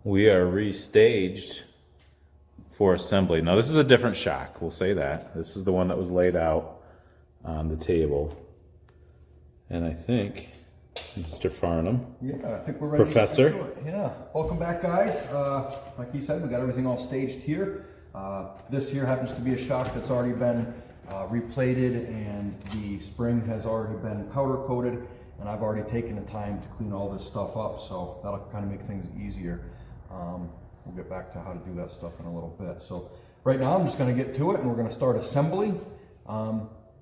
We are restaged for assembly. Now this is a different shock, we'll say that. This is the one that was laid out on the table. And I think Mr. Farnum. Yeah, I think we're ready. Professor. To do it. Yeah, welcome back, guys. Like he said, we got everything all staged here. This here happens to be a shock that's already been replated, and the spring has already been powder coated, and I've already taken the time to clean all this stuff up, so that'll kind of make things easier. We'll get back to how to do that stuff in a little bit. So right now I'm just going to get to it, and we're going to start assembly.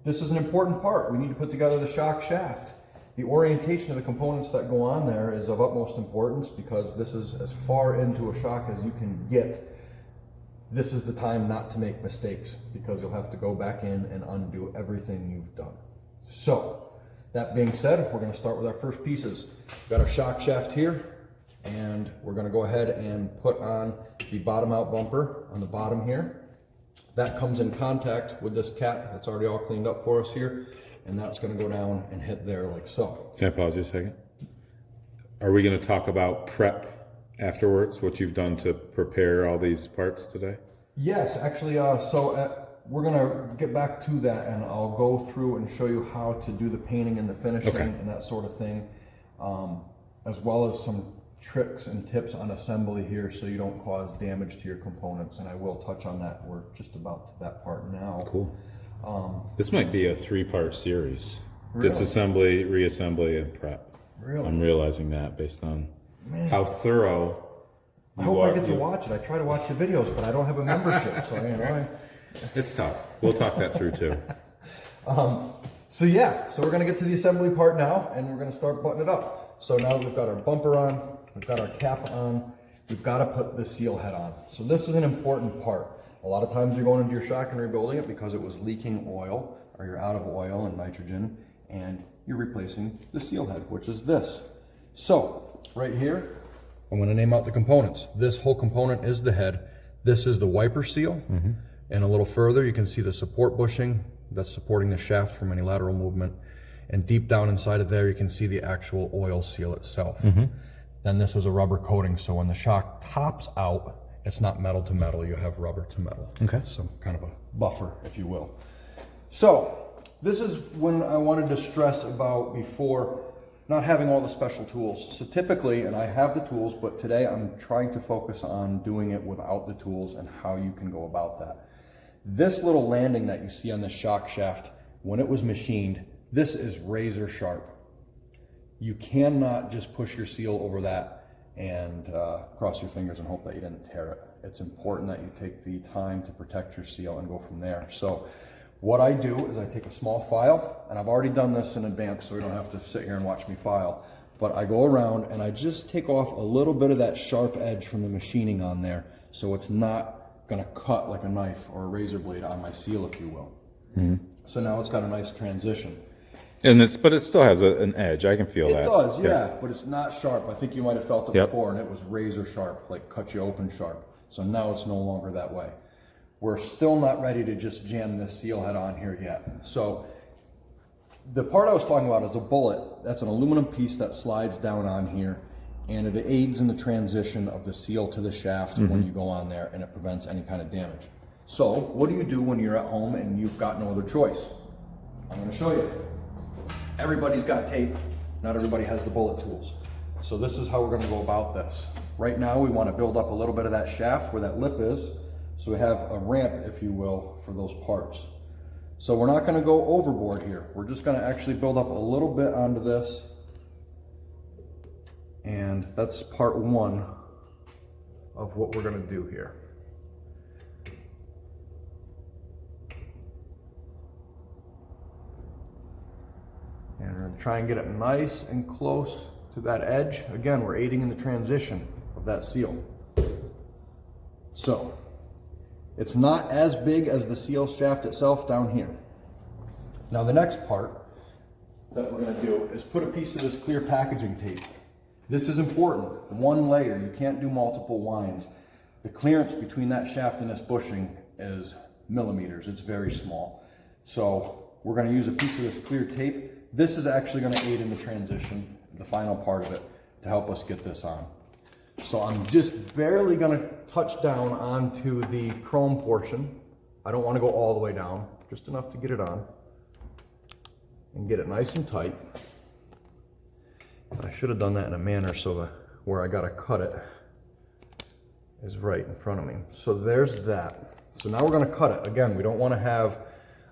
This is an important part. We need to put together the shock shaft. The orientation of the components that go on there is of utmost importance, because this is as far into a shock as you can get. This is the time not to make mistakes, because you'll have to go back in and undo everything you've done. So that being said, we're going to start with our first pieces. We've got our shock shaft here, and we're going to go ahead and put on the bottom out bumper on the bottom here. That comes in contact with this cap that's already all cleaned up for us here, and that's going to go down and hit there like so. Can I pause you a second? Are we going to talk about prep afterwards, what you've done to prepare all these parts today? Yes, actually, we're going to get back to that, and I'll go through and show you how to do the painting and the finishing and that sort of thing, as well as some tricks and tips on assembly here so you don't cause damage to your components, and I will touch on that. We're just about to that part now. Cool. This might be a 3-part series. Really? Disassembly, reassembly, and prep. Really? I'm realizing that based on how thorough I hope I get to watch it. I try to watch the videos, but I don't have a membership, so you know. It's tough. We'll talk that through too. So we're going to get to the assembly part now, and we're going to start buttoning it up. So now we've got our bumper on, we've got our cap on, we've got to put the seal head on. So this is an important part. A lot of times you're going into your shock and rebuilding it because it was leaking oil, or you're out of oil and nitrogen, and you're replacing the seal head, which is this. So right here, I'm going to name out the components. This whole component is the head. This is the wiper seal. And a little further, you can see the support bushing that's supporting the shaft from any lateral movement. And deep down inside of there, you can see the actual oil seal itself. Then this is a rubber coating, so when the shock tops out, it's not metal to metal, you have rubber to metal. Okay. Some kind of a buffer, if you will. So this is when I wanted to stress about before not having all the special tools. So typically, and I have the tools, but today I'm trying to focus on doing it without the tools and how you can go about that. This little landing that you see on the shock shaft, when it was machined, this is razor sharp. You cannot just push your seal over that and cross your fingers and hope that you didn't tear it. It's important that you take the time to protect your seal and go from there. So what I do is I take a small file, and I've already done this in advance so you don't have to sit here and watch me file, but I go around and I just take off a little bit of that sharp edge from the machining on there, so it's not gonna cut like a knife or a razor blade on my seal, if you will. So now it's got a nice transition. And but it still has an edge. I can feel that. It does, yeah, but it's not sharp. I think you might have felt it before, and it was razor sharp, like cut you open sharp. So now it's no longer that way. We're still not ready to just jam this seal head on here yet. So the part I was talking about is a bullet. That's an aluminum piece that slides down on here, and it aids in the transition of the seal to the shaft when you go on there, and it prevents any kind of damage. So what do you do when you're at home and you've got no other choice? I'm going to show you. Everybody's got tape. Not everybody has the bullet tools. So this is how we're going to go about this. Right now we want to build up a little bit of that shaft where that lip is, so we have a ramp, if you will, for those parts. So we're not going to go overboard here. We're just going to actually build up a little bit onto this, and that's part one of what we're going to do here. And we're going to try and get it nice and close to that edge. Again, we're aiding in the transition of that seal. So it's not as big as the seal shaft itself down here. Now the next part that we're going to do is put a piece of this clear packaging tape. This is important. One layer. You can't do multiple winds. The clearance between that shaft and this bushing is millimeters. It's very small. So we're going to use a piece of this clear tape. This is actually going to aid in the transition, the final part of it, to help us get this on. So I'm just barely gonna touch down onto the chrome portion. I don't wanna go all the way down, just enough to get it on and get it nice and tight. I should have done that in a manner so that where I gotta cut it is right in front of me. So there's that. So now we're gonna cut it. Again, we don't wanna have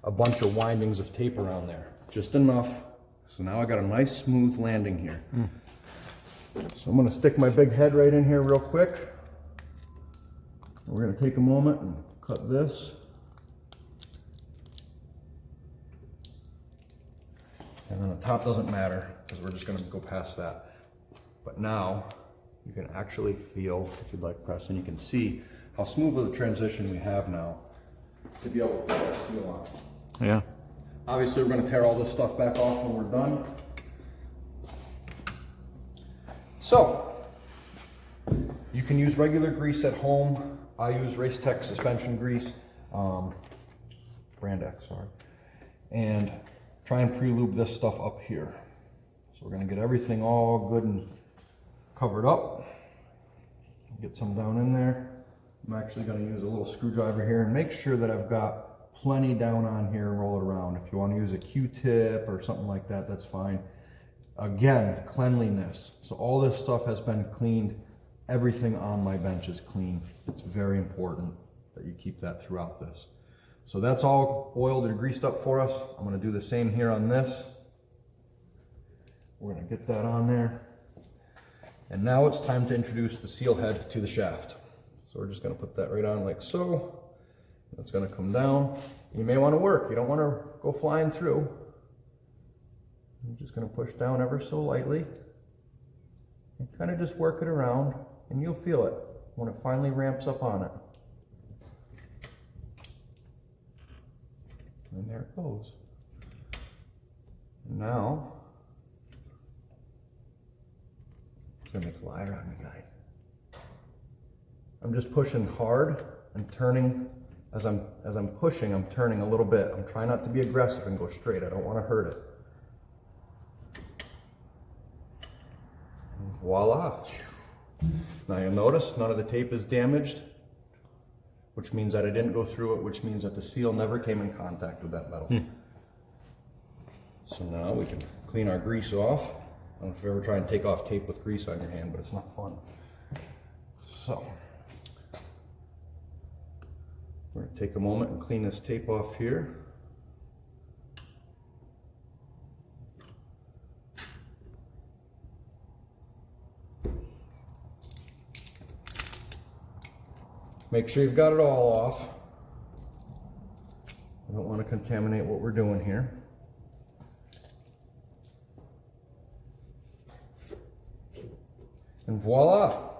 a bunch of windings of tape around there, just enough. So now I got a nice smooth landing here. So I'm gonna stick my big head right in here real quick. We're gonna take a moment and cut this. And then the top doesn't matter because we're just gonna go past that. But now you can actually feel, if you'd like, Preston, you can see how smooth of a transition we have now to be able to put that seal on. Yeah. Obviously, we're gonna tear all this stuff back off when we're done. So, you can use regular grease at home. I use Race Tech suspension grease, brand X, sorry. And try and pre-lube this stuff up here. So we're gonna get everything all good and covered up. Get some down in there. I'm actually gonna use a little screwdriver here and make sure that I've got plenty down on here and roll it around. If you wanna use a Q-tip or something like that, that's fine. Again, cleanliness. So all this stuff has been cleaned. Everything on my bench is clean. It's very important that you keep that throughout this. So that's all oiled and greased up for us. I'm gonna do the same here on this. We're gonna get that on there. And now it's time to introduce the seal head to the shaft. So we're just gonna put that right on like so. It's gonna come down. You may wanna work. You don't wanna go flying through. I'm just gonna push down ever so lightly and kind of just work it around, and you'll feel it when it finally ramps up on it. And there it goes. And now, it's gonna make a liar on me, guys. I'm just pushing hard and turning. As I'm pushing, I'm turning a little bit. I'm trying not to be aggressive and go straight. I don't want to hurt it. And voila. Now you'll notice none of the tape is damaged, which means that I didn't go through it, which means that the seal never came in contact with that metal. So now we can clean our grease off. I don't know if you ever try and take off tape with grease on your hand, but it's not fun. So, we're going to take a moment and clean this tape off here. Make sure you've got it all off. I don't want to contaminate what we're doing here. And voila!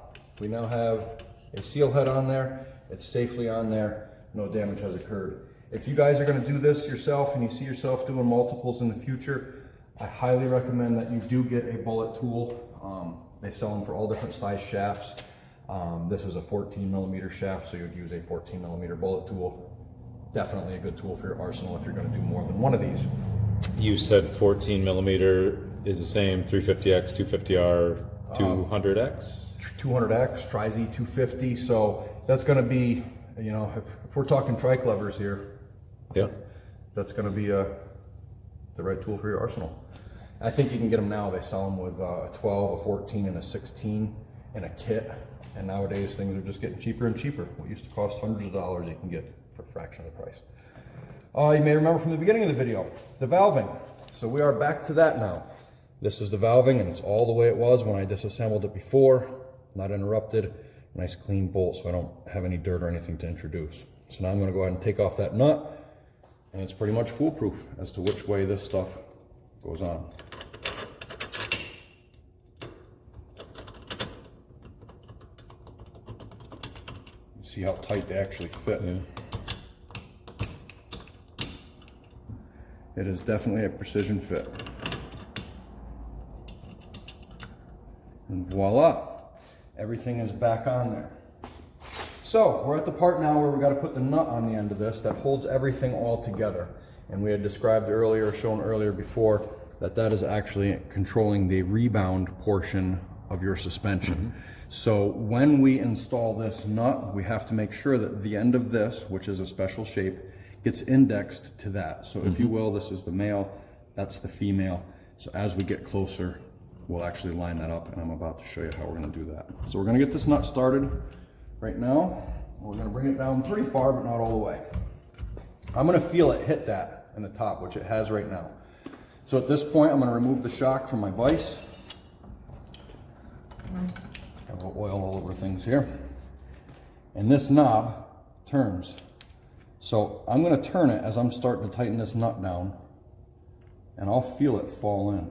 We now have a seal head on there. It's safely on there. No damage has occurred. If you guys are going to do this yourself and you see yourself doing multiples in the future, I highly recommend that you do get a bullet tool. They sell them for all different size shafts. This is a 14mm shaft, so you'd use a 14mm bullet tool. Definitely a good tool for your arsenal if you're going to do more than one of these. You said 14mm is the same 350X, 250R, 200X? 200X, Tri-Z 250. So that's going to be, you know, if we're talking trike levers here, yeah, that's going to be the right tool for your arsenal. I think you can get them now. They sell them with a 12, a 14, and a 16 in a kit. And nowadays things are just getting cheaper and cheaper. What used to cost hundreds of dollars, you can get for a fraction of the price. You may remember from the beginning of the video, the valving. So we are back to that now. This is the valving, and it's all the way it was when I disassembled it before. Not interrupted. Nice clean bolt, so I don't have any dirt or anything to introduce. So now I'm going to go ahead and take off that nut, and it's pretty much foolproof as to which way this stuff goes on. See how tight they actually fit. Yeah. It is definitely a precision fit. And voila, everything is back on there. So we're at the part now where we got to put the nut on the end of this that holds everything all together. And we had described earlier, shown earlier before, that that is actually controlling the rebound portion of your suspension. So when we install this nut, we have to make sure that the end of this, which is a special shape, gets indexed to that. So if you will, this is the male, that's the female. So as we get closer, we'll actually line that up, and I'm about to show you how we're gonna do that. So we're gonna get this nut started right now. We're gonna bring it down pretty far, but not all the way. I'm gonna feel it hit that in the top, which it has right now. So at this point, I'm gonna remove the shock from my vise. Got a little oil all over things here. And this knob turns. So I'm gonna turn it as I'm starting to tighten this nut down, and I'll feel it fall in.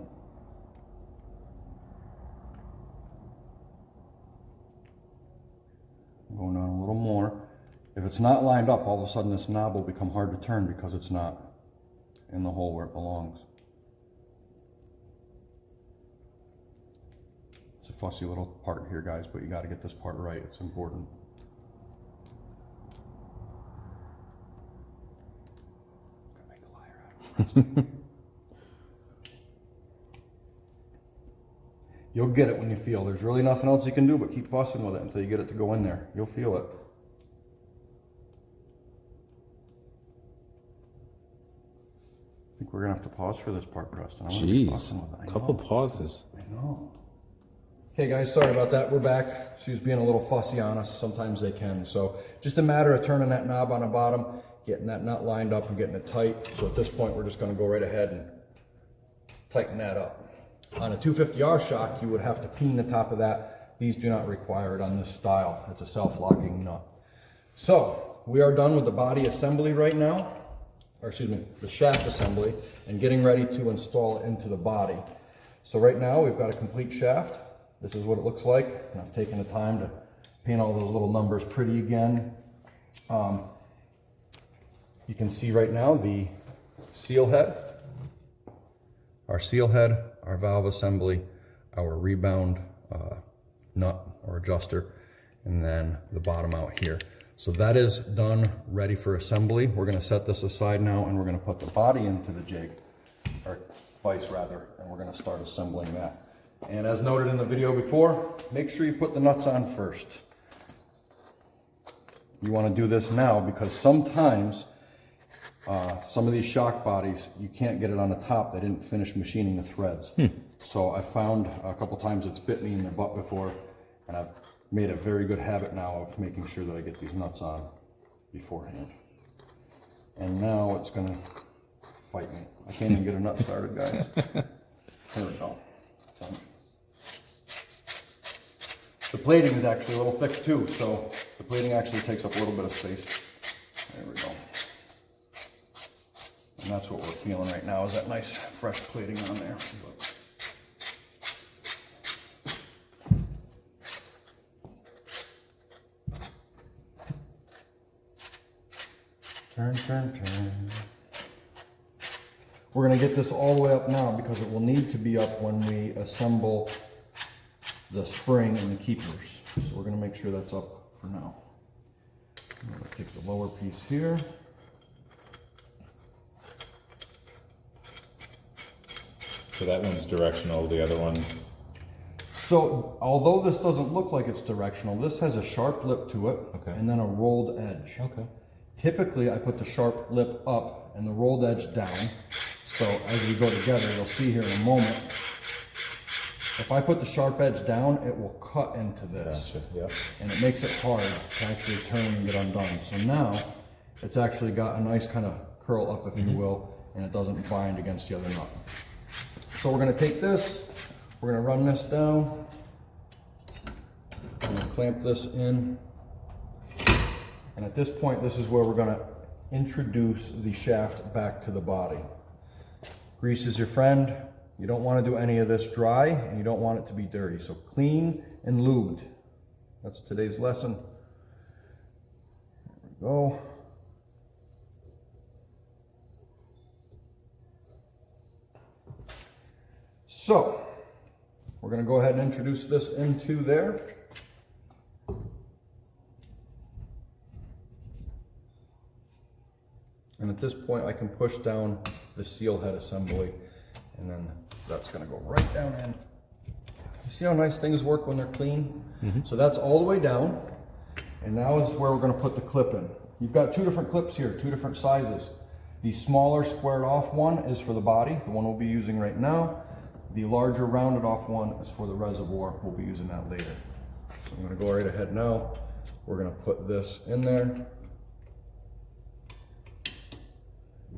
Going down a little more. If it's not lined up, all of a sudden this knob will become hard to turn because it's not in the hole where it belongs. It's a fussy little part here, guys, but you got to get this part right. It's important. Gonna make a liar out of it. You'll get it when you feel. There's really nothing else you can do but keep fussing with it until you get it to go in there. You'll feel it. I think we're gonna have to pause for this part, Preston. Jeez, a couple pauses. I know. Okay guys, sorry about that. We're back. She was being a little fussy on us. Sometimes they can. So just a matter of turning that knob on the bottom, getting that nut lined up and getting it tight. So at this point, we're just gonna go right ahead and tighten that up. On a 250R shock, you would have to peen the top of that. These do not require it on this style. It's a self-locking nut. So we are done with the body assembly right now, or excuse me, the shaft assembly, and getting ready to install it into the body. So right now we've got a complete shaft. This is what it looks like, and I've taken the time to paint all those little numbers pretty again. You can see right now the seal head, our seal head, our valve assembly, our rebound nut or adjuster, and then the bottom out here. So that is done, ready for assembly. We're gonna set this aside now, and we're gonna put the body into the jig, or vise rather, and we're gonna start assembling that. And as noted in the video before, make sure you put the nuts on first. You wanna do this now because sometimes some of these shock bodies, you can't get it on the top. They didn't finish machining the threads. So I found a couple times it's bit me in the butt before, and I've made a very good habit now of making sure that I get these nuts on beforehand. And now it's gonna fight me. I can't even get a nut started, guys. There we go. The plating is actually a little thick too, so the plating actually takes up a little bit of space. There we go. And that's what we're feeling right now, is that nice fresh plating on there. Turn, turn, turn. We're gonna get this all the way up now because it will need to be up when we assemble the spring and the keepers. So we're gonna make sure that's up for now. I'm gonna take the lower piece here. So that one's directional, the other one. So although this doesn't look like it's directional, this has a sharp lip to it, Okay. and then a rolled edge. Okay. Typically I put the sharp lip up and the rolled edge down. So as we go together, you'll see here in a moment, if I put the sharp edge down, it will cut into this. Gotcha. Yep. And it makes it hard to actually turn and get undone. So now it's actually got a nice kind of curl up, if you will, and it doesn't bind against the other nut. So we're gonna take this, we're gonna run this down, we're gonna clamp this in, and at this point, this is where we're gonna introduce the shaft back to the body. Grease is your friend. You don't wanna do any of this dry, and you don't want it to be dirty. So clean and lubed. That's today's lesson. There we go. So, we're gonna go ahead and introduce this into there. And at this point, I can push down the seal head assembly, and then that's gonna go right down in. You see how nice things work when they're clean? So that's all the way down. And now is where we're gonna put the clip in. You've got two different clips here, two different sizes. The smaller squared off one is for the body, the one we'll be using right now. The larger rounded off one is for the reservoir. We'll be using that later. So I'm gonna go right ahead now. We're gonna put this in there.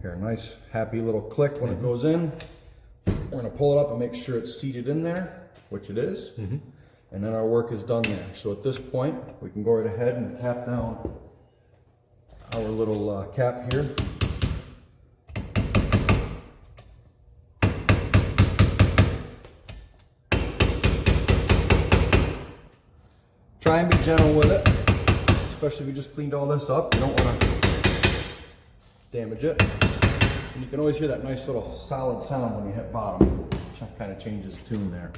Here, a nice happy little click when it goes in. We're gonna pull it up and make sure it's seated in there, which it is. And then our work is done there. So at this point, we can go right ahead and tap down our little cap here. Try and be gentle with it, especially if you just cleaned all this up. You don't want to damage it. And you can always hear that nice little solid sound when you hit bottom, which kind of changes the tune there.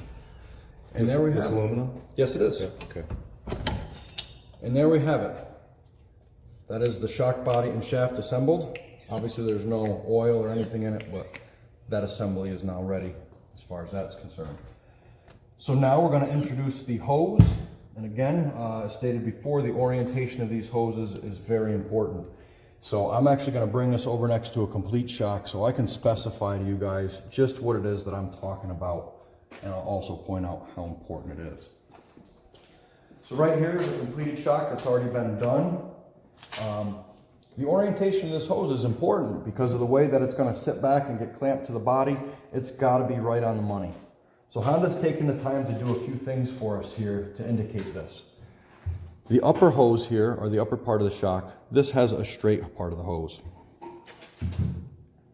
And there we have it. Aluminum? Yes, it is. Yeah, okay. And there we have it. That is the shock body and shaft assembled. Obviously there's no oil or anything in it, but that assembly is now ready as far as that's concerned. So now we're going to introduce the hose. And again, as stated before, the orientation of these hoses is very important. So I'm actually going to bring this over next to a complete shock so I can specify to you guys just what it is that I'm talking about. And I'll also point out how important it is. So right here is a completed shock that's already been done. The orientation of this hose is important because of the way that it's going to sit back and get clamped to the body. It's got to be right on the money. So Honda's taken the time to do a few things for us here to indicate this. The upper hose here, or the upper part of the shock, this has a straight part of the hose.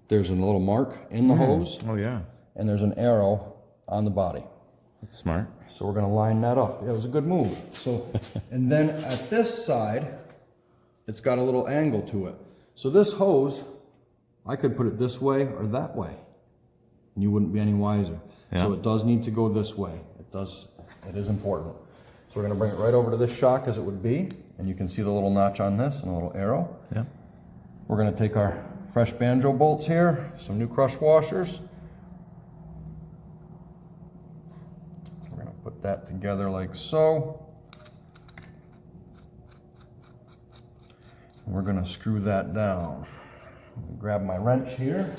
There's a little mark in the hose. Oh yeah. And there's an arrow on the body. That's smart. So we're going to line that up. It was a good move. So, and then at this side, it's got a little angle to it. So this hose, I could put it this way or that way, and you wouldn't be any wiser. Yeah. So it does need to go this way. It is important. So we're going to bring it right over to this shock as it would be, and you can see the little notch on this and a little arrow. Yeah. We're going to take our fresh banjo bolts here, some new crush washers. We're going to put that together like so. We're going to screw that down. Grab my wrench here.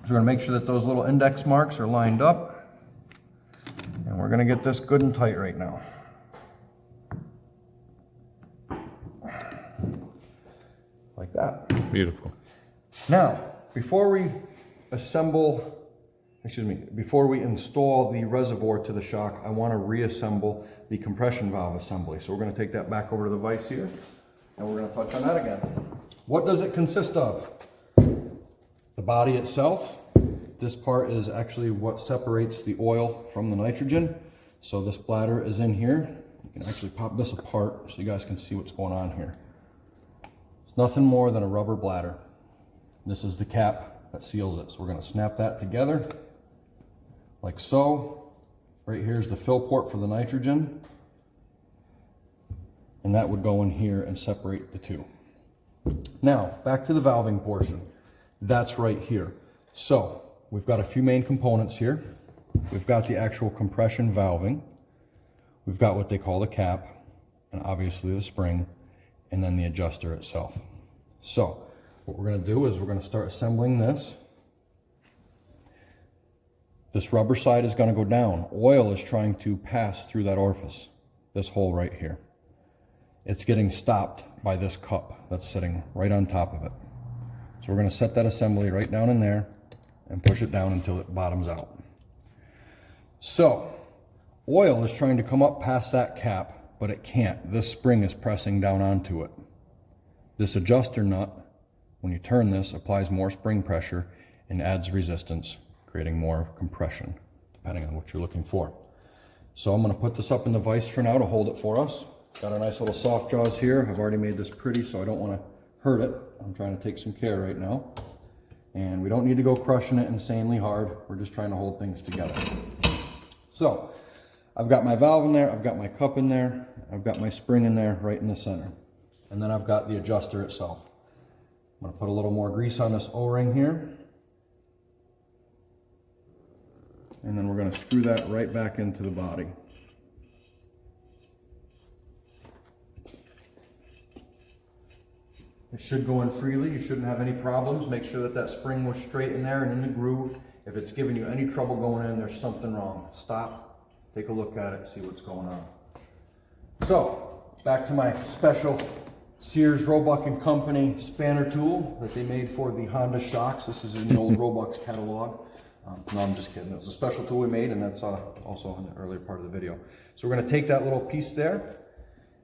So we're going to make sure that those little index marks are lined up. And we're going to get this good and tight right now. Like that. Beautiful. Now, before we before we install the reservoir to the shock, I want to reassemble the compression valve assembly. So we're going to take that back over to the vise here, and we're going to touch on that again. What does it consist of? The body itself. This part is actually what separates the oil from the nitrogen. So this bladder is in here. You can actually pop this apart so you guys can see what's going on here. It's nothing more than a rubber bladder. This is the cap that seals it. So we're going to snap that together like so. Right here is the fill port for the nitrogen. And that would go in here and separate the two. Now, back to the valving portion. That's right here. So, we've got a few main components here. We've got the actual compression valving. We've got what they call the cap, and obviously the spring, and then the adjuster itself. So, what we're going to do is we're going to start assembling this. This rubber side is going to go down. Oil is trying to pass through that orifice, this hole right here. It's getting stopped by this cup that's sitting right on top of it. So we're going to set that assembly right down in there and push it down until it bottoms out. So, oil is trying to come up past that cap, but it can't. This spring is pressing down onto it. This adjuster nut, when you turn this, applies more spring pressure and adds resistance, creating more compression, depending on what you're looking for. So I'm going to put this up in the vise for now to hold it for us. Got a nice little soft jaws here. I've already made this pretty, so I don't want to hurt it. I'm trying to take some care right now. And we don't need to go crushing it insanely hard. We're just trying to hold things together. So, I've got my valve in there, I've got my cup in there, I've got my spring in there right in the center. And then I've got the adjuster itself. I'm going to put a little more grease on this O-ring here. and then we're going to screw that right back into the body. It should go in freely. You shouldn't have any problems. Make sure that that spring was straight in there and in the groove. If it's giving you any trouble going in, there's something wrong. Stop, take a look at it, see what's going on. So, back to my special Sears, Roebuck and Company spanner tool that they made for the Honda shocks. This is in the old Roebuck's catalog. No, I'm just kidding. It's a special tool we made, and that's also in the earlier part of the video. So we're going to take that little piece there,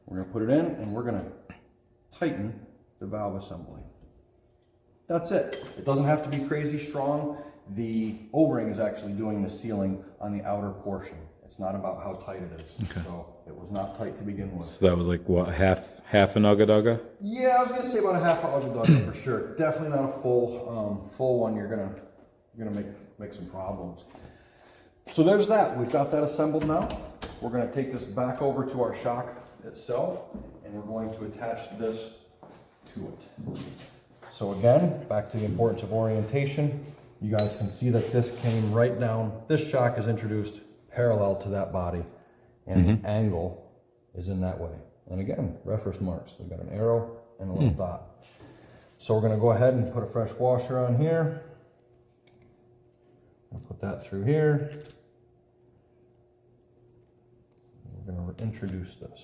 we're going to put it in, and we're going to tighten the valve assembly. That's it. It doesn't have to be crazy strong. The O-ring is actually doing the sealing on the outer portion. It's not about how tight it is. Okay. So it was not tight to begin with. So that was like what, half an ugga dugga? Yeah, I was gonna say about a half an ugga dugga for sure. Definitely not a full one. You're gonna make some problems. So there's that. We've got that assembled now. We're gonna take this back over to our shock itself, and we're going to attach this to it. So again, back to the importance of orientation. You guys can see that this came right down. This shock is introduced parallel to that body, and the angle is in that way. And again, reference marks. We've got an arrow and a little dot. So we're going to go ahead and put a fresh washer on here. And put that through here. We're going to introduce this.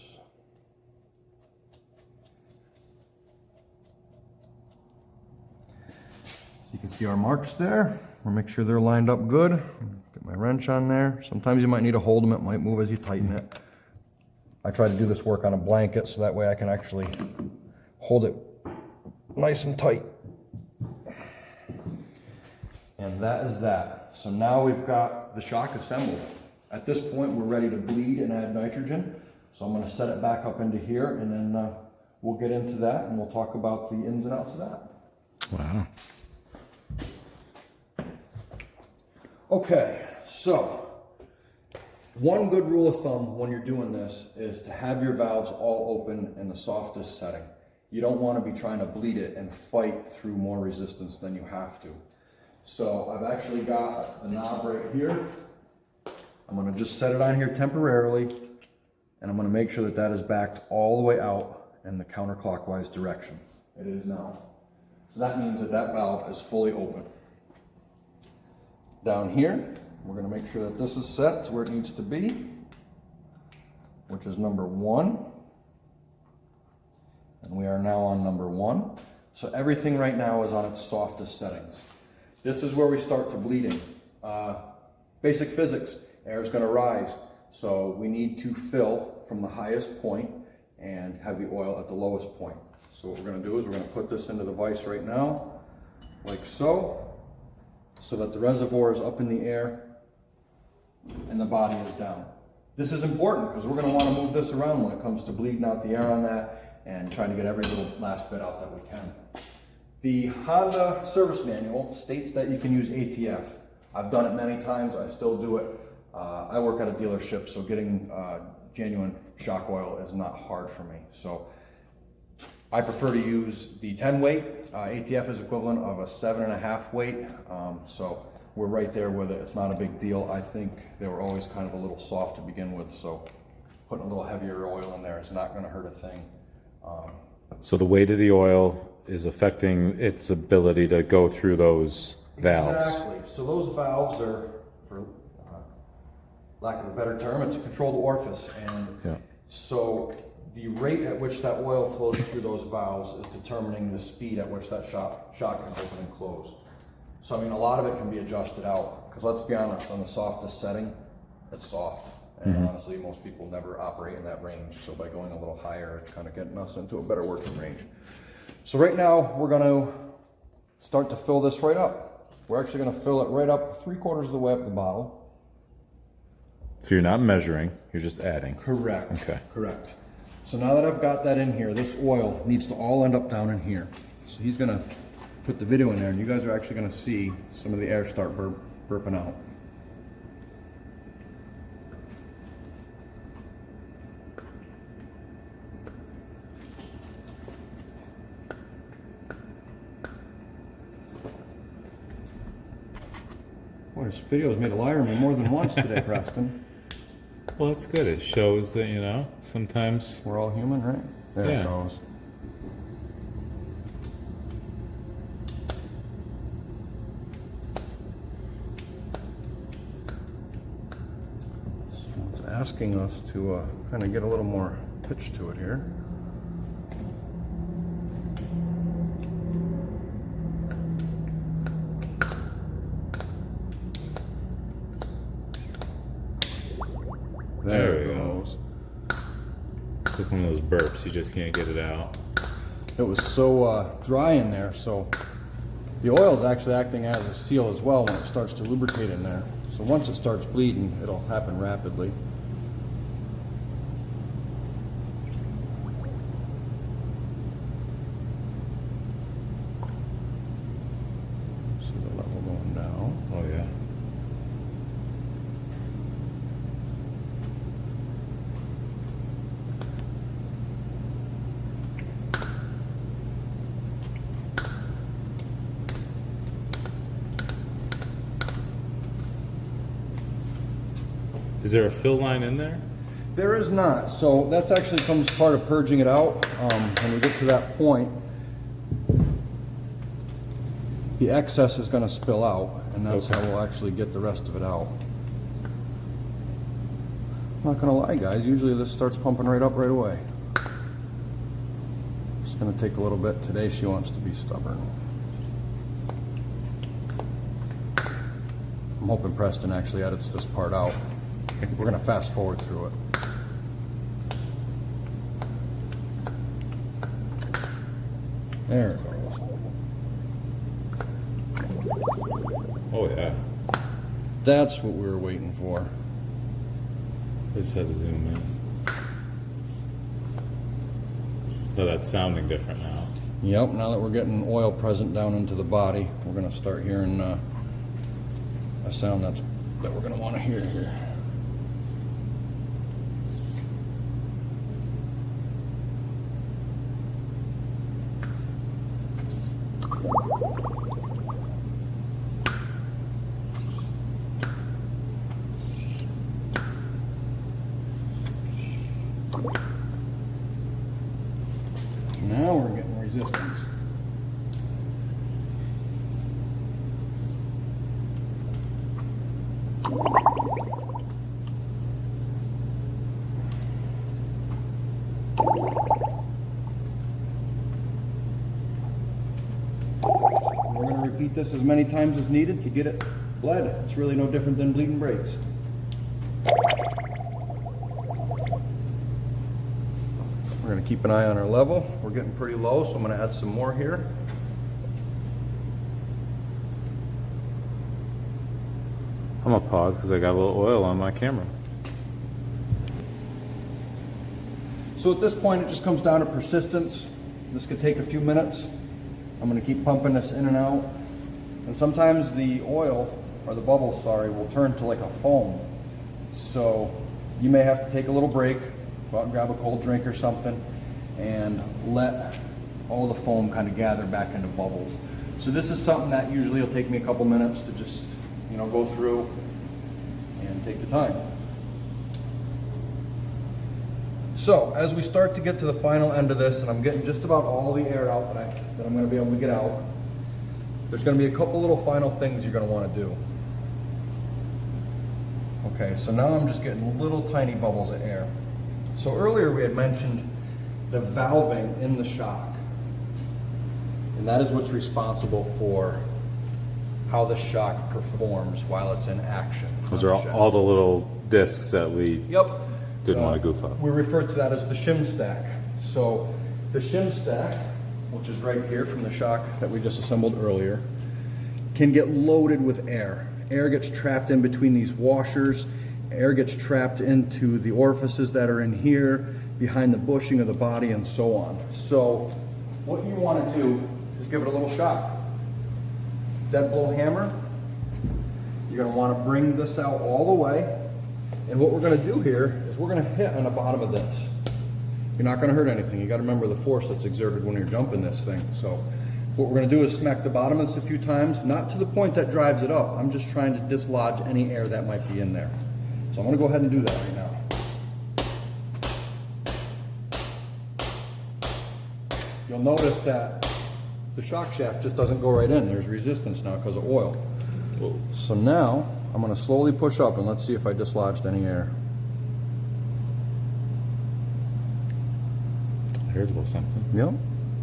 So you can see our marks there. We'll make sure they're lined up good. Get my wrench on there. Sometimes you might need to hold them. It might move as you tighten it. I try to do this work on a blanket so that way I can actually hold it nice and tight. And that is that. So now we've got the shock assembled. At this point, we're ready to bleed and add nitrogen. So I'm going to set it back up into here, and then we'll get into that, and we'll talk about the ins and outs of that. Wow. Okay, so one good rule of thumb when you're doing this is to have your valves all open in the softest setting. You don't want to be trying to bleed it and fight through more resistance than you have to. So I've actually got the knob right here. I'm going to just set it on here temporarily, and I'm going to make sure that that is backed all the way out in the counterclockwise direction. It is now. So that means that that valve is fully open. Down here, we're going to make sure that this is set to where it needs to be, which is number 1. And we are now on number 1. So everything right now is on its softest settings. This is where we start to bleeding. Basic physics, air is going to rise. So we need to fill from the highest point and have the oil at the lowest point. So what we're going to do is we're going to put this into the vise right now, like so that the reservoir is up in the air and the body is down. This is important because we're going to want to move this around when it comes to bleeding out the air on that and trying to get every little last bit out that we can. The Honda service manual states that you can use ATF. I've done it many times. I still do it. I work at a dealership, so getting genuine shock oil is not hard for me. So I prefer to use the 10 weight. ATF is equivalent of a 7.5 weight. So we're right there with it. It's not a big deal. I think they were always kind of a little soft to begin with. So putting a little heavier oil in there is not going to hurt a thing. So the weight of the oil is affecting its ability to go through those valves. Exactly. So those valves are, for lack of a better term, it's a controlled orifice. And so the rate at which that oil flows through those valves is determining the speed at which that shock can open and close. So I mean, a lot of it can be adjusted out, because let's be honest, on the softest setting, it's soft. And honestly, most people never operate in that range. So by going a little higher, it's kind of getting us into a better working range. So right now, we're going to start to fill this right up. We're actually going to fill it right up 3/4 of the way up the bottle. So you're not measuring, you're just adding. Correct. Okay. Correct. So now that I've got that in here, this oil needs to all end up down in here. So he's going to put the video in there, and you guys are actually going to see some of the air start burping out. Boy, this video's made a liar of me more than once today, Preston. Well, that's good. It shows that, you know, sometimes. We're all human, right? There Yeah. it goes. So it's asking us to kind of get a little more pitch to it here. There it goes. It's like one of those burps. You just can't get it out. It was so dry in there, so the oil is actually acting as a seal as well when it starts to lubricate in there. So once it starts bleeding, it'll happen rapidly. See the level going down. Oh, yeah. Is there a fill line in there? There is not. So that's actually comes part of purging it out. When we get to that point, the excess is going to spill out, and that's how we'll actually get the rest of it out. I'm not going to lie, guys. Usually this starts pumping right up right away. It's going to take a little bit. Today she wants to be stubborn. I'm hoping Preston actually edits this part out. We're going to fast forward through it. There it goes. Oh, yeah. That's what we were waiting for. I just had to zoom in. So that's sounding different now. Yep, now that we're getting oil present down into the body, we're going to start hearing a sound that we're going to want to hear here. Now we're getting resistance. We're going to repeat this as many times as needed to get it bled. It's really no different than bleeding brakes. We're going to keep an eye on our level. We're getting pretty low, so I'm going to add some more here. I'm gonna pause because I got a little oil on my camera. So at this point, it just comes down to persistence. This could take a few minutes. I'm going to keep pumping this in and out. And sometimes the oil, or the bubbles, sorry, will turn to like a foam. So you may have to take a little break, go out and grab a cold drink or something, and let all the foam kind of gather back into bubbles. So this is something that usually will take me a couple minutes to just, you know, go through and take the time. So as we start to get to the final end of this, and I'm getting just about all the air out that I'm going to be able to get out, there's going to be a couple little final things you're going to want to do. Okay, so now I'm just getting little tiny bubbles of air. So earlier we had mentioned the valving in the shock, and that is what's responsible for how the shock performs while it's in action. Those are all the little discs that we Yep. didn't want to goof up. We refer to that as the shim stack. So the shim stack, which is right here from the shock that we just assembled earlier, can get loaded with air. Air gets trapped in between these washers. Air gets trapped into the orifices that are in here, behind the bushing of the body, and so on. So what you want to do is give it a little shock. Dead blow hammer. You're going to want to bring this out all the way. And what we're going to do here is we're going to hit on the bottom of this. You're not going to hurt anything. You got to remember the force that's exerted when you're jumping this thing. So What we're gonna do is smack the bottom of this a few times, not to the point that drives it up. I'm just trying to dislodge any air that might be in there. So I'm gonna go ahead and do that right now. You'll notice that the shock shaft just doesn't go right in. There's resistance now because of oil. Whoa. So now I'm gonna slowly push up and let's see if I dislodged any air. I heard a little something. Yep,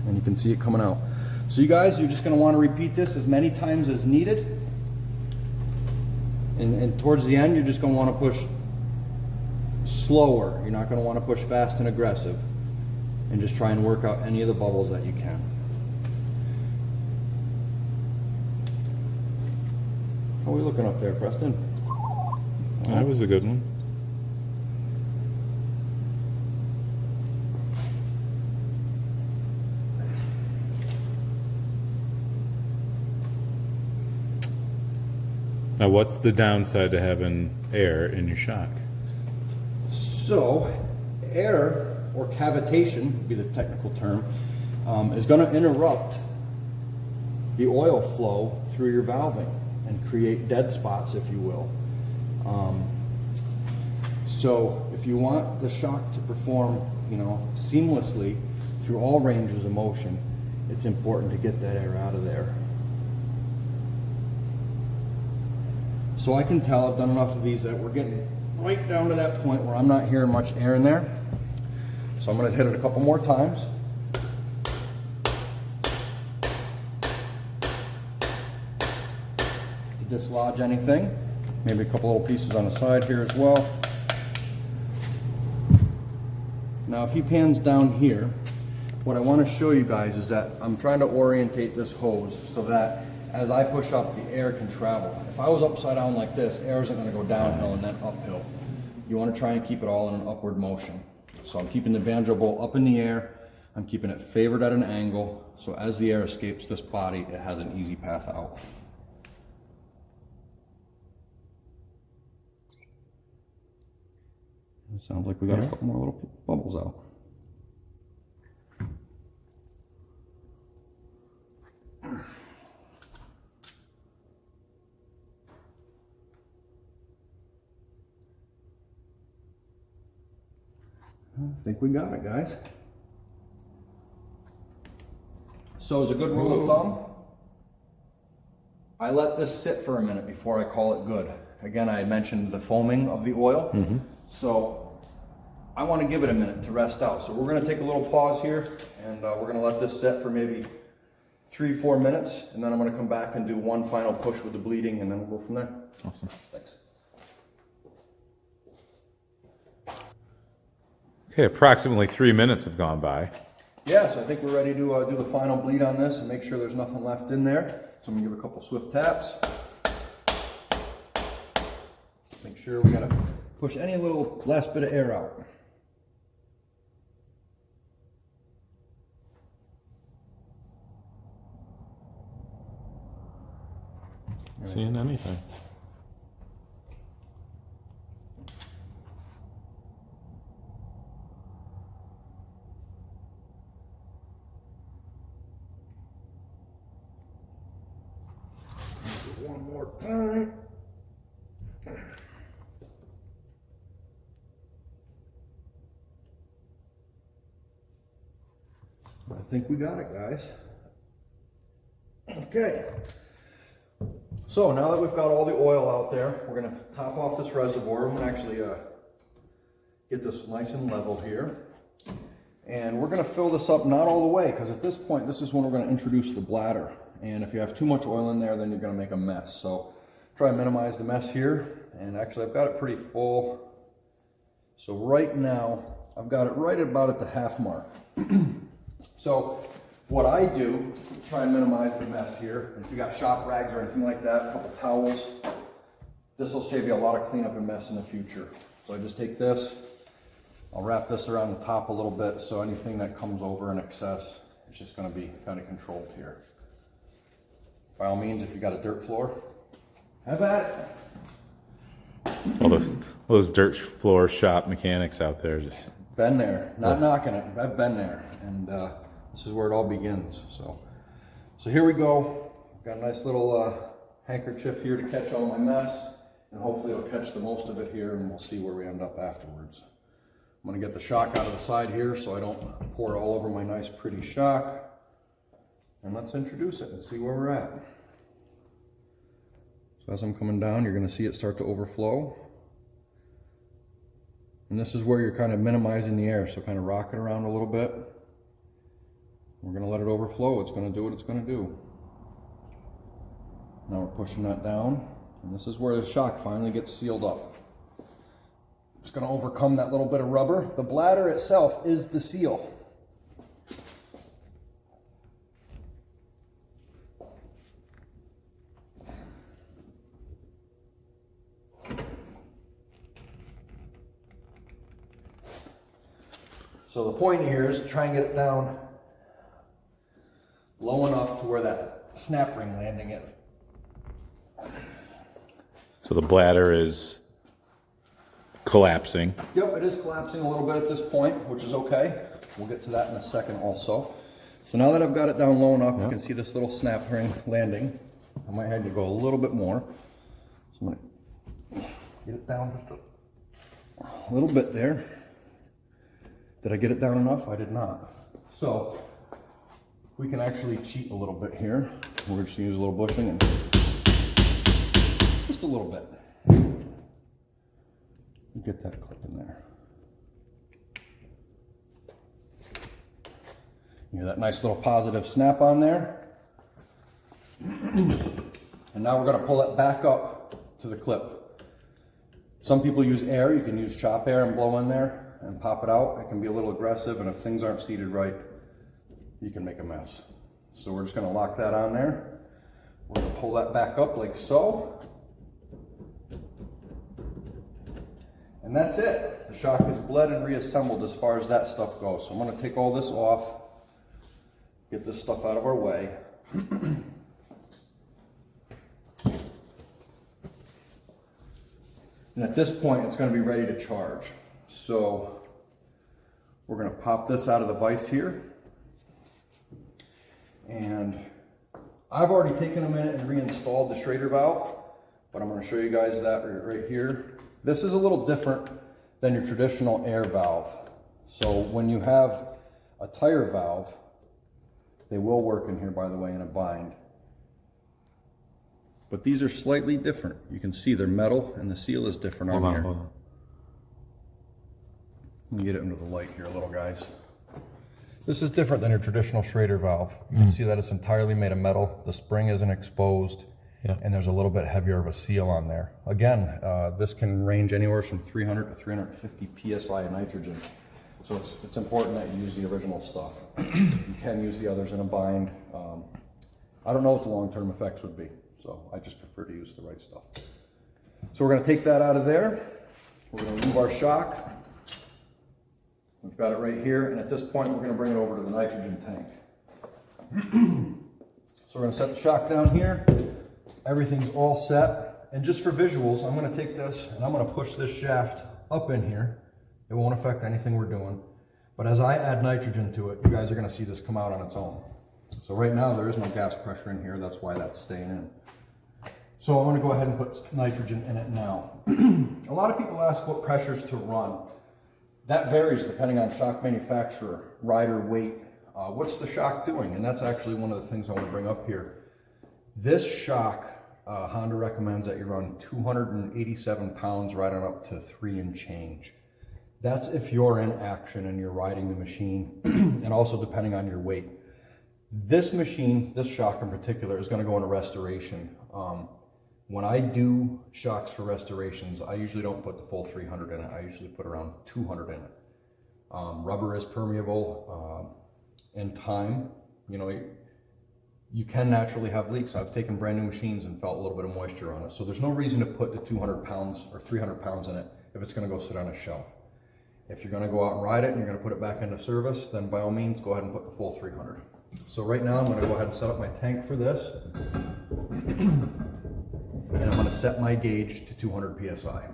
and you can see it coming out. So you guys, you're just going to want to repeat this as many times as needed. And towards the end, you're just going to want to push slower. You're not going to want to push fast and aggressive. And just try and work out any of the bubbles that you can. How are we looking up there, Preston? That was a good one. Now, what's the downside to having air in your shock? So, air, or cavitation would be the technical term, is going to interrupt the oil flow through your valving and create dead spots, if you will. So, if you want the shock to perform, seamlessly through all ranges of motion, it's important to get that air out of there. So I can tell I've done enough of these that we're getting right down to that point where I'm not hearing much air in there. So I'm going to hit it a couple more times. To dislodge anything. Maybe a couple little pieces on the side here as well. Now if he pans down here, what I want to show you guys is that I'm trying to orientate this hose so that as I push up, the air can travel. If I was upside down like this, air isn't going to go downhill and then uphill. You want to try and keep it all in an upward motion. So I'm keeping the banjo bowl up in the air. I'm keeping it favored at an angle. So as the air escapes this body, it has an easy path out. It sounds like we got a couple more little bubbles out. I think we got it, guys. So as a good rule of thumb, I let this sit for a minute before I call it good. Again, I had mentioned the foaming of the oil. So I want to give it a minute to rest out. So we're going to take a little pause here and we're going to let this sit for maybe 3-4 minutes. And then I'm going to come back and do one final push with the bleeding and then we'll go from there. Awesome. Thanks. Okay, approximately 3 minutes have gone by. Yeah, so I think we're ready to do the final bleed on this and make sure there's nothing left in there. So I'm gonna give it a couple swift taps. Make sure we gotta push any little last bit of air out. Seeing anything? One more time. I think we got it, guys. Okay. So now that we've got all the oil out there, we're going to top off this reservoir. I'm going to actually get this nice and level here. And we're going to fill this up, not all the way, because at this point, this is when we're going to introduce the bladder. And if you have too much oil in there, then you're going to make a mess. So try and minimize the mess here. And actually, I've got it pretty full. So right now, I've got it right about at the half mark. So what I do to try and minimize the mess here, if you got shop rags or anything like that, a couple towels, this will save you a lot of cleanup and mess in the future. So I just take this, I'll wrap this around the top a little bit so anything that comes over in excess, it's just going to be kind of controlled here. By all means, if you got a dirt floor, have at it. All those dirt floor shop mechanics out there just... Been there, not knocking it, I've been there. And this is where it all begins. So So here we go. Got a nice little handkerchief here to catch all my mess, and hopefully it'll catch the most of it here, and we'll see where we end up afterwards. I'm gonna get the shock out of the side here so I don't pour it all over my nice pretty shock. And let's introduce it and see where we're at. So as I'm coming down, you're gonna see it start to overflow. And this is where you're kind of minimizing the air, so kind of rock it around a little bit. We're gonna let it overflow. It's gonna do what it's gonna do. Now we're pushing that down, and this is where the shock finally gets sealed up. Just gonna overcome that little bit of rubber. The bladder itself is the seal. So the point here is to try and get it down low enough to where that snap ring landing is. So the bladder is collapsing. Yep, it is collapsing a little bit at this point, which is okay. We'll get to that in a second also. So now that I've got it down low enough, you can see this little snap ring landing. I might have to go a little bit more. So I'm gonna get it down just a little bit there. Did I get it down enough? I did not. So we can actually cheat a little bit here. We're just gonna use a little bushing and just a little bit. Get that clip in there. You hear that nice little positive snap on there. And now we're gonna pull it back up to the clip. Some people use air. You can use shop air and blow in there and pop it out. It can be a little aggressive, and if things aren't seated right, you can make a mess. So we're just gonna lock that on there. We're gonna pull that back up like so. And that's it. The shock is bled and reassembled as far as that stuff goes. So I'm gonna take all this off, get this stuff out of our way. And at this point, it's gonna be ready to charge. So we're gonna pop this out of the vise here. And I've already taken a minute and reinstalled the Schrader valve, but I'm gonna show you guys that right here. This is a little different than your traditional air valve. So when you have a tire valve, they will work in here, by the way, in a bind. But these are slightly different. You can see they're metal and the seal is different on here. Hold on. Let me get it under the light here a little, guys. This is different than your traditional Schrader valve. You can see that it's entirely made of metal. The spring isn't exposed. Yeah. And there's a little bit heavier of a seal on there. Again, this can range anywhere from 300 to 350 PSI of nitrogen. So it's important that you use the original stuff. You can use the others in a bind. I don't know what the long-term effects would be, so I just prefer to use the right stuff. So we're gonna take that out of there. We're gonna remove our shock. We've got it right here, and at this point, we're gonna bring it over to the nitrogen tank. So we're gonna set the shock down here. Everything's all set. And just for visuals, I'm gonna take this and I'm gonna push this shaft up in here. It won't affect anything we're doing. But as I add nitrogen to it, you guys are gonna see this come out on its own. So right now there is no gas pressure in here. That's why that's staying in. So I'm gonna go ahead and put nitrogen in it now. A lot of people ask what pressures to run. That varies depending on shock manufacturer, rider weight. What's the shock doing? And that's actually one of the things I want to bring up here. This shock, Honda recommends that you run 287 pounds right on up to 3 and change. That's if you're in action and you're riding the machine, and also depending on your weight. This machine, this shock in particular, is going to go into restoration. When I do shocks for restorations, I usually don't put the full 300 in it. I usually put around 200 in it. Rubber is permeable in time. You know, you can naturally have leaks. I've taken brand new machines and felt a little bit of moisture on it. So there's no reason to put the 200 pounds or 300 pounds in it if it's going to go sit on a shelf. If you're going to go out and ride it and you're going to put it back into service, then by all means, go ahead and put the full 300. So right now I'm going to go ahead and set up my tank for this. And I'm going to set my gauge to 200 PSI.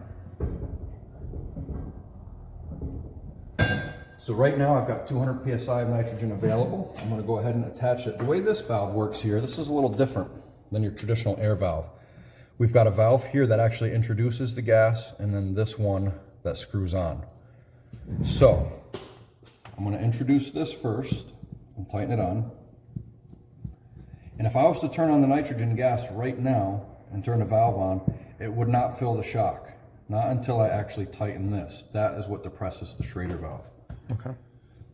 So right now I've got 200 PSI of nitrogen available. I'm gonna go ahead and attach it. The way this valve works here, this is a little different than your traditional air valve. We've got a valve here that actually introduces the gas, and then this one that screws on. So I'm gonna introduce this first and tighten it on. And if I was to turn on the nitrogen gas right now and turn the valve on, it would not fill the shock. Not until I actually tighten this. That is what depresses the Schrader valve. Okay.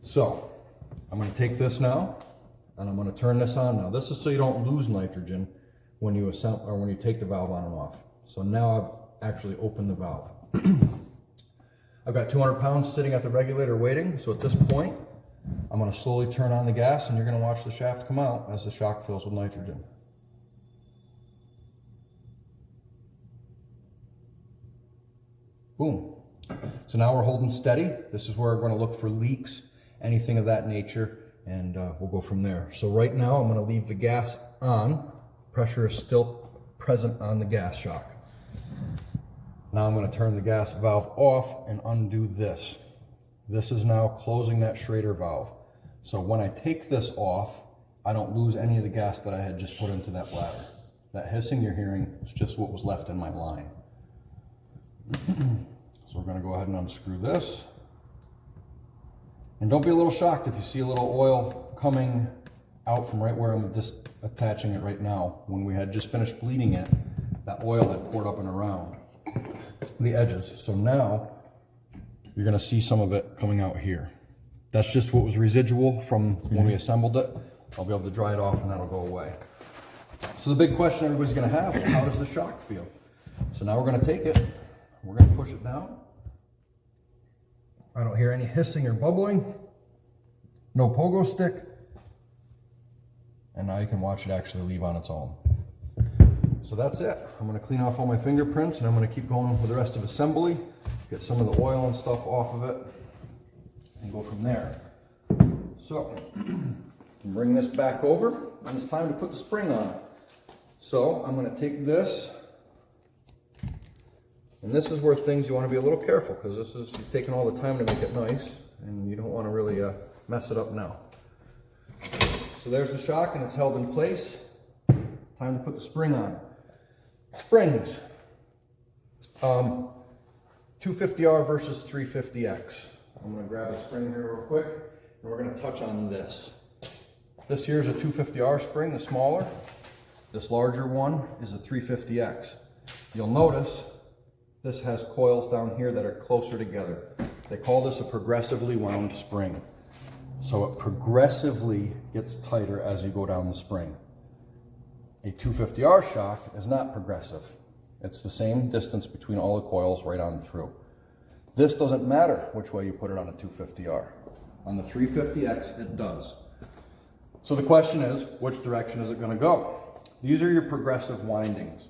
So I'm going to take this now and I'm going to turn this on now. This is so you don't lose nitrogen when you assemble or when you take the valve on and off. So now I've actually opened the valve. I've got 200 pounds sitting at the regulator waiting. So at this point, I'm going to slowly turn on the gas and you're going to watch the shaft come out as the shock fills with nitrogen. Boom. So now we're holding steady. This is where we're going to look for leaks, anything of that nature, and we'll go from there. So right now I'm going to leave the gas on. Pressure is still present on the gas shock. Now I'm going to turn the gas valve off and undo this. This is now closing that Schrader valve. So when I take this off, I don't lose any of the gas that I had just put into that bladder. That hissing you're hearing is just what was left in my line. So we're going to go ahead and unscrew this. And don't be a little shocked if you see a little oil coming out from right where I'm just attaching it right now. When we had just finished bleeding it, that oil had poured up and around the edges. So now you're going to see some of it coming out here. That's just what was residual from when we assembled it. I'll be able to dry it off and that'll go away. So the big question everybody's going to have is, how does the shock feel? So now we're going to take it. We're going to push it down. I don't hear any hissing or bubbling. No pogo stick. And now you can watch it actually leave on its own. So that's it. I'm going to clean off all my fingerprints and I'm going to keep going with the rest of assembly. Get some of the oil and stuff off of it and go from there. So bring this back over and it's time to put the spring on it. So I'm going to take this. And this is where things you want to be a little careful, because this is, you've taken all the time to make it nice and you don't want to really mess it up now. So there's the shock and it's held in place. Time to put the spring on. Springs. 250R versus 350X. I'm going to grab a spring here real quick and we're going to touch on this. This here is a 250R spring, the smaller. This larger one is a 350X. You'll notice this has coils down here that are closer together. They call this a progressively wound spring. So it progressively gets tighter as you go down the spring. A 250R shock is not progressive. It's the same distance between all the coils right on through. This doesn't matter which way you put it on a 250R. On the 350X, it does. So the question is, which direction is it going to go? These are your progressive windings.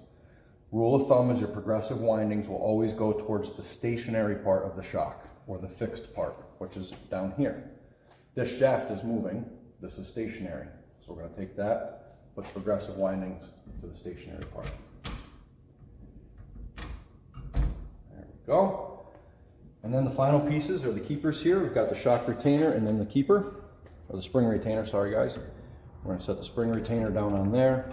Rule of thumb is your progressive windings will always go towards the stationary part of the shock, or the fixed part, which is down here. This shaft is moving, this is stationary. So we're going to take that, put progressive windings to the stationary part. There we go. And then the final pieces are the keepers here. We've got the shock retainer and then the keeper, or the spring retainer, sorry guys. We're going to set the spring retainer down on there,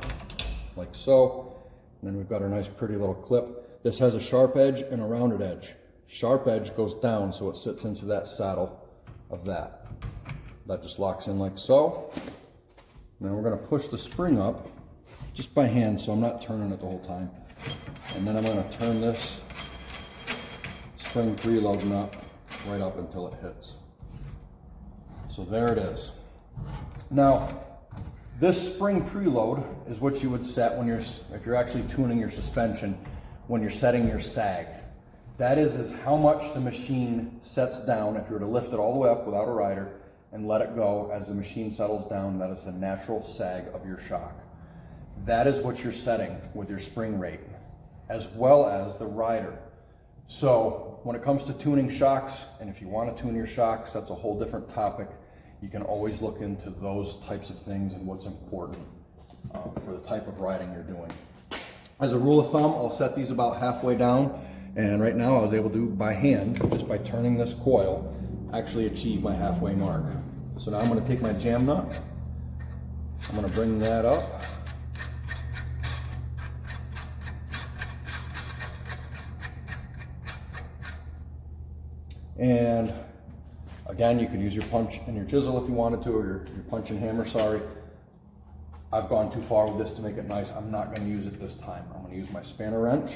like so. And then we've got our nice pretty little clip. This has a sharp edge and a rounded edge. Sharp edge goes down so it sits into that saddle of that. That just locks in like so. Now we're going to push the spring up just by hand, so I'm not turning it the whole time. And then I'm going to turn this spring preload nut right up until it hits. So there it is. Now, this spring preload is what you would set when if you're actually tuning your suspension, when you're setting your sag. That is how much the machine sets down. If you were to lift it all the way up without a rider and let it go as the machine settles down, that is the natural sag of your shock. That is what you're setting with your spring rate, as well as the rider. So when it comes to tuning shocks, and if you want to tune your shocks, that's a whole different topic. You can always look into those types of things and what's important for the type of riding you're doing. As a rule of thumb, I'll set these about halfway down, and right now I was able to do by hand, just by turning this coil, actually achieve my halfway mark. So now I'm going to take my jam nut, I'm going to bring that up, and again, you could use your punch and your chisel if you wanted to, or your punch and hammer, sorry. I've gone too far with this to make it nice. I'm not going to use it this time. I'm going to use my spanner wrench.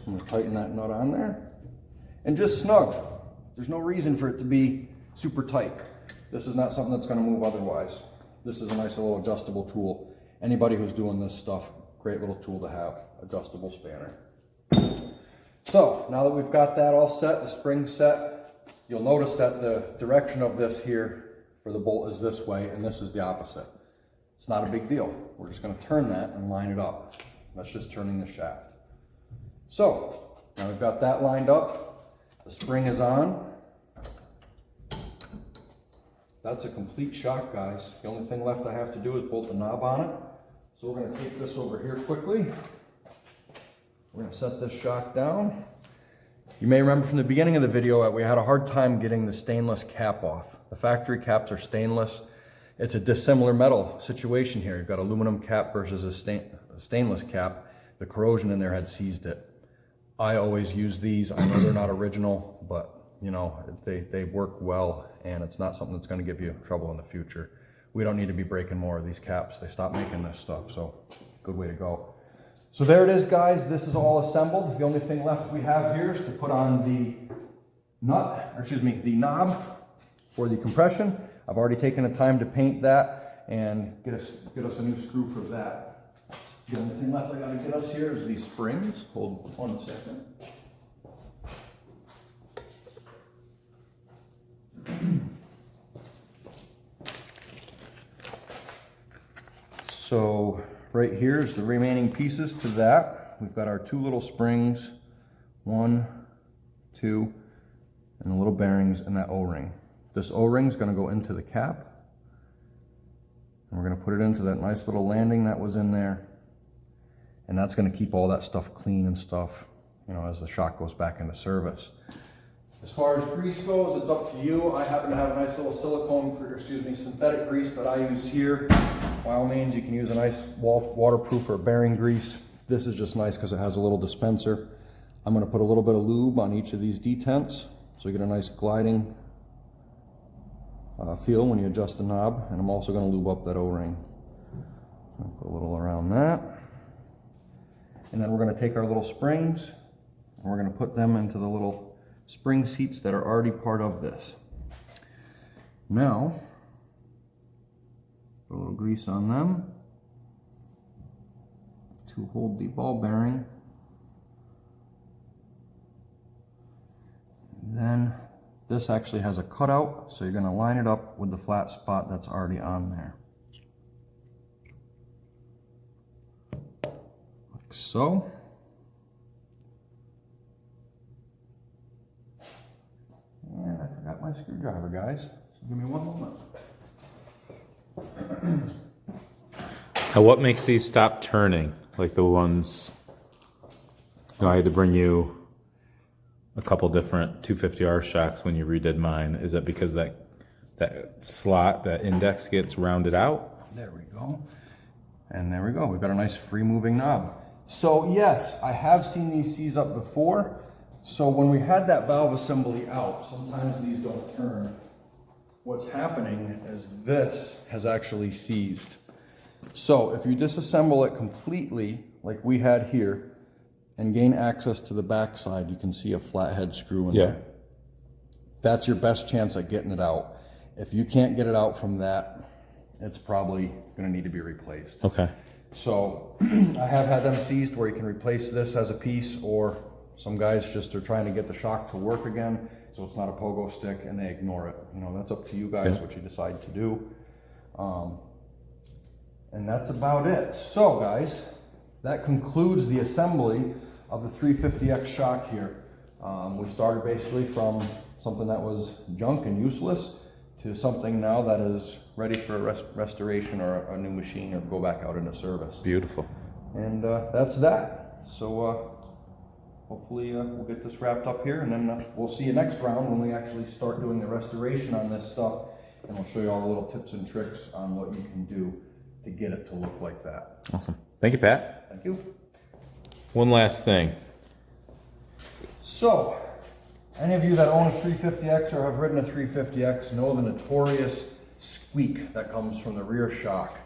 I'm going to tighten that nut on there. And just snug. There's no reason for it to be super tight. This is not something that's going to move otherwise. This is a nice little adjustable tool. Anybody who's doing this stuff, great little tool to have, adjustable spanner. So now that we've got that all set, the spring set, you'll notice that the direction of this here for the bolt is this way, and this is the opposite. It's not a big deal. We're just going to turn that and line it up. That's just turning the shaft. So now we've got that lined up. The spring is on. That's a complete shock, guys. The only thing left I have to do is bolt the knob on it. So we're going to take this over here quickly. We're going to set this shock down. You may remember from the beginning of the video that we had a hard time getting the stainless cap off. The factory caps are stainless. It's a dissimilar metal situation here. You've got aluminum cap versus a stainless cap. The corrosion in there had seized it. I always use these. I know they're not original, but you know, they work well, and it's not something that's going to give you trouble in the future. We don't need to be breaking more of these caps. They stopped making this stuff, so good way to go. So there it is, guys. This is all assembled. The only thing left we have here is to put on the the knob for the compression. I've already taken the time to paint that and get us a new screw for that. The only thing left I gotta get us here is these springs. Hold 1 second. So right here is the remaining pieces to that. We've got our 2 little springs, 1, 2, and the little bearings and that O-ring. This O-ring is going to go into the cap, and we're going to put it into that nice little landing that was in there, and that's going to keep all that stuff clean and stuff, you know, as the shock goes back into service. As far as grease goes, it's up to you. I happen to have a nice little synthetic grease that I use here. By all means, you can use a nice waterproof or bearing grease. This is just nice because it has a little dispenser. I'm going to put a little bit of lube on each of these detents, so you get a nice gliding feel when you adjust the knob, and I'm also going to lube up that O-ring. Put a little around that, and then we're going to take our little springs and we're going to put them into the little spring seats that are already part of this. Now, put a little grease on them to hold the ball bearing. And then this actually has a cutout, so you're going to line it up with the flat spot that's already on there. Like so. And I forgot my screwdriver, guys. So give me 1 moment. Now, what makes these stop turning? Like the ones, you know, I had to bring you a couple different 250R shocks when you redid mine. Is that because that slot, that index gets rounded out? There we go. And there we go. We've got a nice free moving knob. So yes, I have seen these seize up before. So when we had that valve assembly out, sometimes these don't turn. What's happening is this has actually seized. So if you disassemble it completely, like we had here, and gain access to the back side, you can see a flathead screw in there. That's your best chance at getting it out. If you can't get it out from that, it's probably going to need to be replaced. Okay. So I have had them seized where you can replace this as a piece, or some guys just are trying to get the shock to work again, so it's not a pogo stick, and they ignore it. You know, that's up to you guys, what you decide to do. And that's about it. So guys, that concludes the assembly of the 350X shock here. We started basically from something that was junk and useless to something now that is ready for a restoration or a new machine, or go back out into service. Beautiful. And that's that. So hopefully we'll get this wrapped up here, and then we'll see you next round when we actually start doing the restoration on this stuff, and we'll show you all the little tips and tricks on what you can do to get it to look like that. Awesome. Thank you, Pat. Thank you. One last thing. So, any of you that own a 350X or have ridden a 350X know the notorious squeak that comes from the rear shock.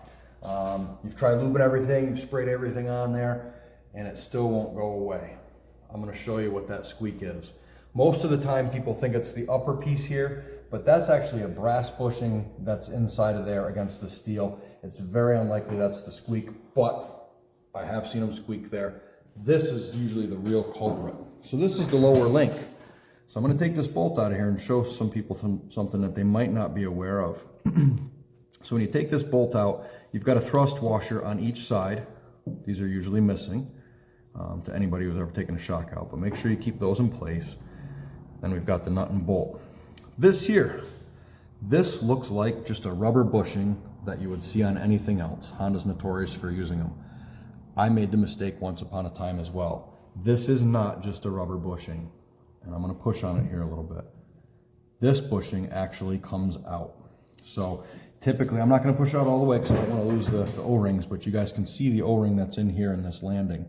You've tried lubing everything, you've sprayed everything on there, and it still won't go away. I'm going to show you what that squeak is. Most of the time people think it's the upper piece here, but that's actually a brass bushing that's inside of there against the steel. It's very unlikely that's the squeak, but I have seen them squeak there. This is usually the real culprit. So this is the lower link. So I'm going to take this bolt out of here and show some people something that they might not be aware of. So when you take this bolt out, you've got a thrust washer on each side. These are usually missing to anybody who's ever taken a shock out, but make sure you keep those in place. Then we've got the nut and bolt. This here, this looks like just a rubber bushing that you would see on anything else. Honda's notorious for using them. I made the mistake once upon a time as well. This is not just a rubber bushing, and I'm going to push on it here a little bit. This bushing actually comes out. So typically, I'm not going to push out all the way because I don't want to lose the O-rings, but you guys can see the O-ring that's in here in this landing.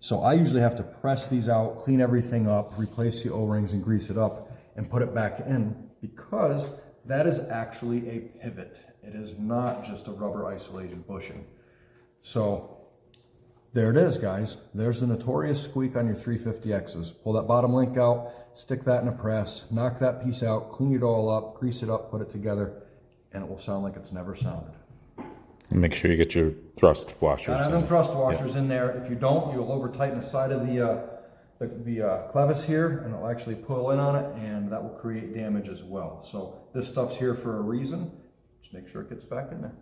So I usually have to press these out, clean everything up, replace the O-rings and grease it up and put it back in, because that is actually a pivot. It is not just a rubber isolated bushing. So there it is, guys. There's the notorious squeak on your 350Xs. Pull that bottom link out, stick that in a press, knock that piece out, clean it all up, grease it up, put it together, and it will sound like it's never sounded. And make sure you get your thrust washers. Got them thrust washers in there. If you don't, you'll over tighten the side of the clevis here, and it'll actually pull in on it, and that will create damage as well. So this stuff's here for a reason. Just make sure it gets back in there.